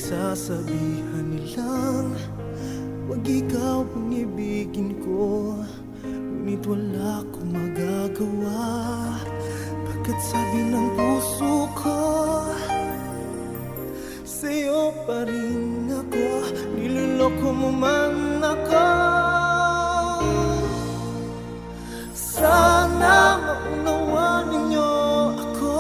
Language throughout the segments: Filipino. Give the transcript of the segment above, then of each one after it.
Sasabihan nilang wag ikaw ang ibigin ko, ngunit wala akong magagawa. Pagkat sabi ng puso ko, sa'yo pa rin ako, niloloko mo man ako. Sana maunawa ninyo ako,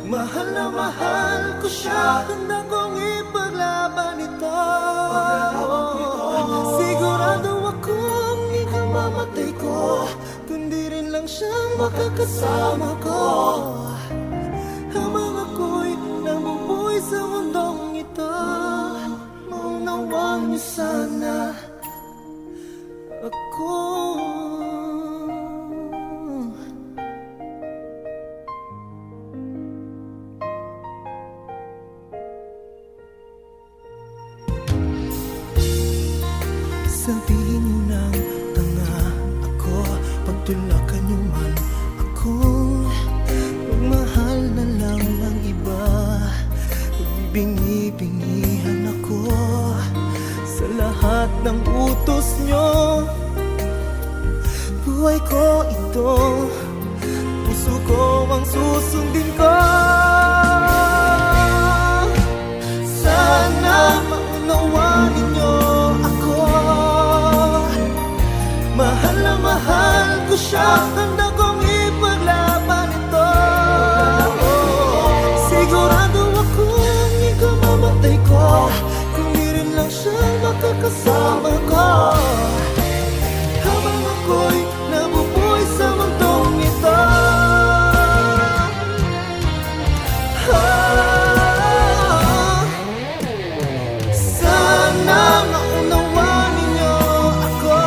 mahal na mahal ko siya, handa kong ipaglaban ito. Sigurado akong ikamamatay ko, kundi rin lang siyang makakasama ko. Habang ako'y nabubuhay sa mundong ito, maunawaan niyo sana ako. Sabihin niyo nang tanga ako, pagtulakan niyo man akong magmahal na lang ng iba. Bingi-bingihan ako sa lahat ng utos niyo. Buhay ko ito, puso ko ang susundin ko. Sana maunawaan ninyo ako, mahal na mahal ko siya, handa kong ipaglaban ito. Sigurado akong ikamamatay ko, kundi rin lang siya makakasama ko. Habang ako'y nabubuhay sa mundong ito, sana maunawaan ninyo ako,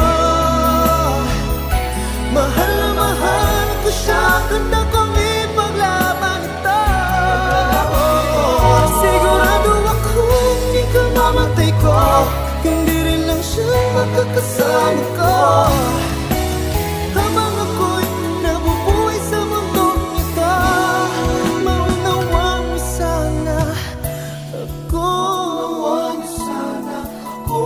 mahal na mahal ko siya, handa kong ipaglaban ito. Sigurado akong ikamamatay ko, kundi rin lang siya makakasama ko. Habang ako'y nabubuhay sa mundong ito, maunawaan mo sana ako. Maunawaan mo sana ako.